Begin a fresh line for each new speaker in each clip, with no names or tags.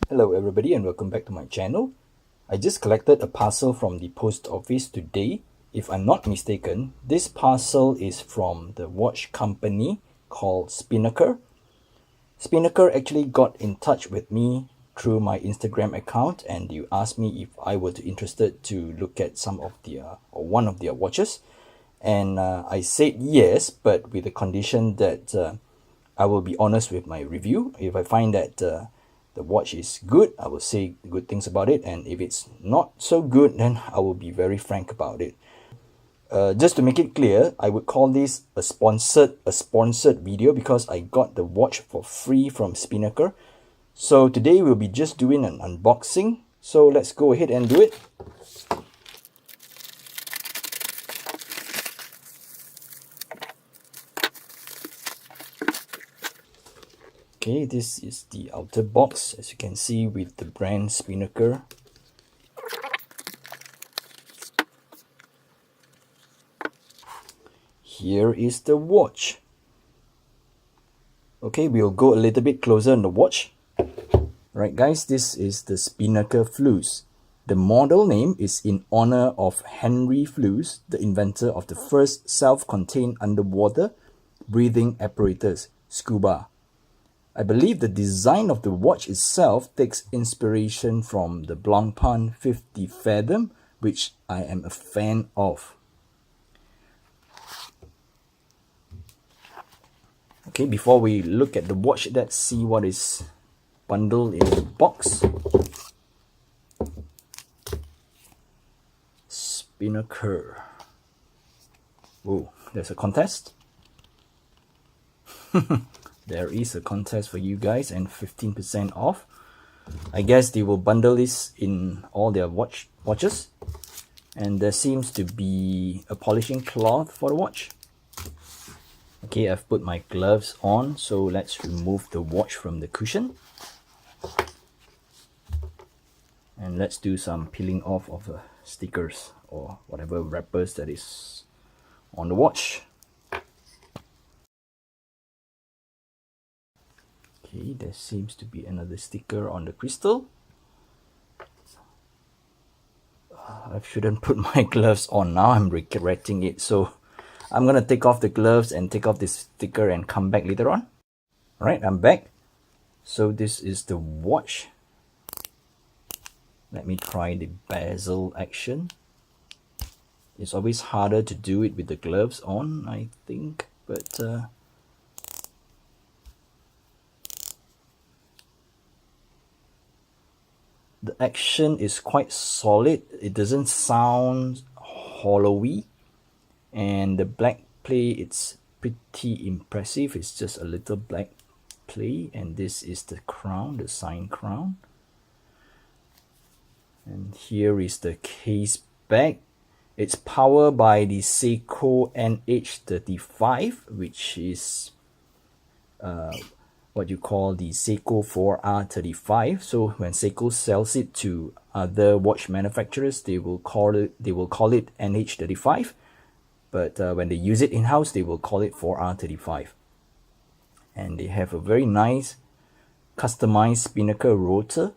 Hello everybody and welcome back to my channel. I just collected a parcel from the post office today. If I'm not mistaken, this parcel is from the watch company called Spinnaker. Spinnaker actually got in touch with me through my Instagram account and you asked me if I were interested to look at some of their or one of their watches, and I said yes, but with the condition that I will be honest with my review. If I find that the watch is good, I will say good things about it, and if it's not so good, then I will be very frank about it. Just to make it clear, I would call this a sponsored video because I got the watch for free from Spinnaker. So today we'll be just doing an unboxing. So let's go ahead and do it. Okay, this is the outer box, as you can see, with the brand Spinnaker. Here is the watch. Okay, we'll go a little bit closer on the watch. Right guys, this is the Spinnaker Fleuss. The model name is in honor of Henry Fleuss, the inventor of the first self-contained underwater breathing apparatus, scuba. I believe the design of the watch itself takes inspiration from the Blancpain 50 Fathom, which I am a fan of. Okay, before we look at the watch, let's see what is bundled in the box. Spinnaker. Oh, there's a contest. There is a contest for you guys and 15% off. I guess they will bundle this in all their watches. And there seems to be a polishing cloth for the watch. Okay, I've put my gloves on, so let's remove the watch from the cushion. And let's do some peeling off of the stickers or whatever wrappers that is on the watch. Okay, there seems to be another sticker on the crystal. I shouldn't put my gloves on now, I'm regretting it. So I'm gonna take off the gloves and take off this sticker and come back later on. Alright, I'm back. So this is the watch. Let me try the bezel action. It's always harder to do it with the gloves on, I think, but the action is quite solid. It doesn't sound hollowy, and the black play, it's pretty impressive. It's just a little black play, and this is the crown, the sign crown. And here is the case back. It's powered by the Seiko NH35, which is what you call the Seiko 4R35. So when Seiko sells it to other watch manufacturers, they will call it NH35, but when they use it in-house, they will call it 4R35. And they have a very nice customized Spinnaker rotor,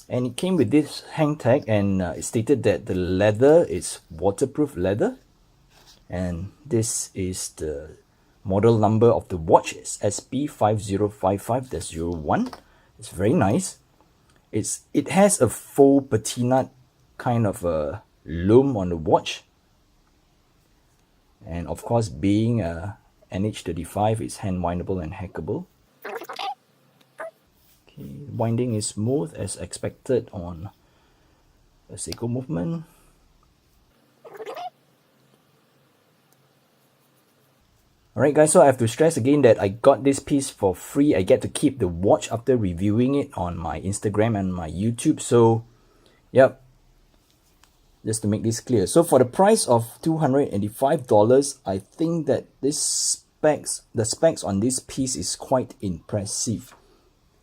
and it came with this hang tag, and it stated that the leather is waterproof leather, and this is the model number of the watch. Is SP-5055-01. It's very nice. It has a faux patina kind of a loom on the watch, and of course, being a NH35, it's hand windable and hackable. Okay, winding is smooth as expected on a Seiko movement. Alright guys, so I have to stress again that I got this piece for free. I get to keep the watch after reviewing it on my Instagram and my YouTube. So, yep, just to make this clear. So for the price of $285, I think that the specs on this piece is quite impressive.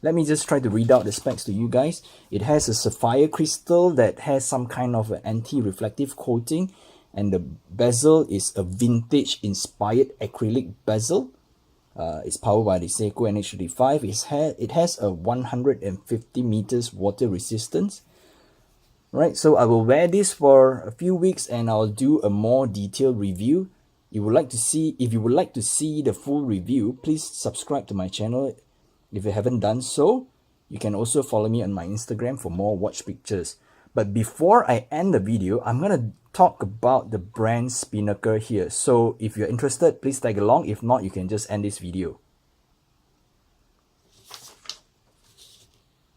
Let me just try to read out the specs to you guys. It has a sapphire crystal that has some kind of an anti-reflective coating, and the bezel is a vintage inspired acrylic bezel. It's powered by the Seiko NH35. It has a 150 meters water resistance. Right, so I will wear this for a few weeks and I'll do a more detailed review. If you would like to see the full review, please subscribe to my channel. If you haven't done so, you can also follow me on my Instagram for more watch pictures. But before I end the video, I'm gonna talk about the brand Spinnaker here. So if you're interested, please tag along. If not, you can just end this video.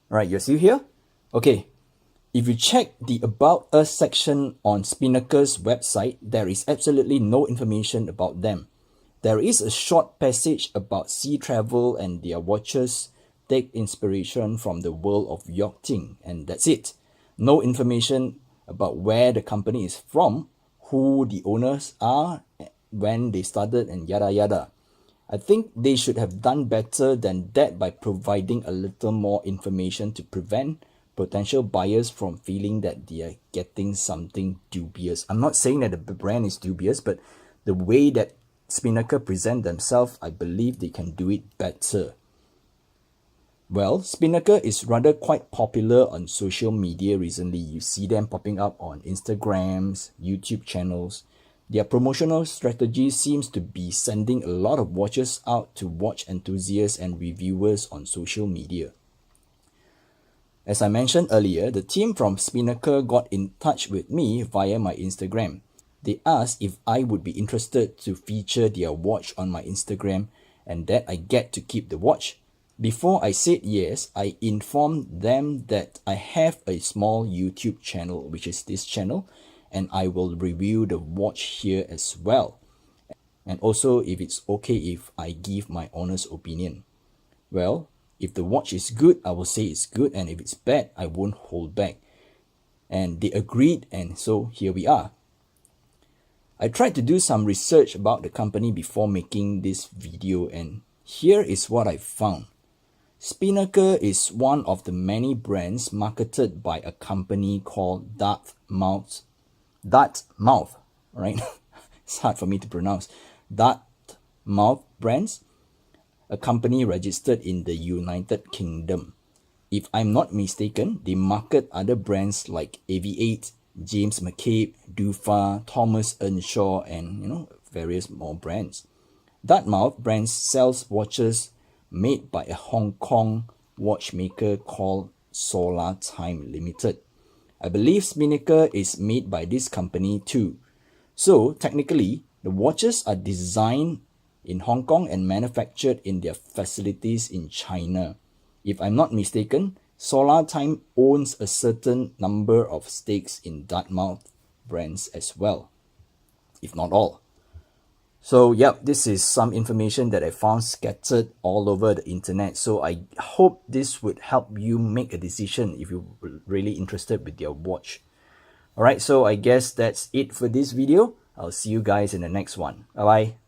Alright, you're still here? Okay. If you check the About Us section on Spinnaker's website, there is absolutely no information about them. There is a short passage about sea travel and their watches take inspiration from the world of yachting, and that's it. No information about where the company is from, who the owners are, when they started, and yada yada. I think they should have done better than that by providing a little more information to prevent potential buyers from feeling that they are getting something dubious. I'm not saying that the brand is dubious, but the way that Spinnaker present themselves, I believe they can do it better. Well, Spinnaker is rather quite popular on social media recently. You see them popping up on Instagrams, YouTube channels. Their promotional strategy seems to be sending a lot of watches out to watch enthusiasts and reviewers on social media. As I mentioned earlier, the team from Spinnaker got in touch with me via my Instagram. They asked if I would be interested to feature their watch on my Instagram and that I get to keep the watch. Before I said yes, I informed them that I have a small YouTube channel, which is this channel, and I will review the watch here as well. And also if it's okay if I give my honest opinion. Well, if the watch is good, I will say it's good, and if it's bad, I won't hold back. And they agreed, and so here we are. I tried to do some research about the company before making this video, and here is what I found. Spinnaker is one of the many brands marketed by a company called Dartmouth, right? It's hard for me to pronounce. Dartmouth Brands, a company registered in the United Kingdom. If I'm not mistaken, they market other brands like AV8, James McCabe, Dufa, Thomas Earnshaw, and various more brands. Dartmouth Brands sells watches made by a Hong Kong watchmaker called Solar Time Limited. I believe Spinnaker is made by this company too. So technically, the watches are designed in Hong Kong and manufactured in their facilities in China. If I'm not mistaken, Solar Time owns a certain number of stakes in Dartmouth Brands as well, if not all. So yep, this is some information that I found scattered all over the internet. So I hope this would help you make a decision if you're really interested with your watch. Alright, so I guess that's it for this video. I'll see you guys in the next one. Bye bye.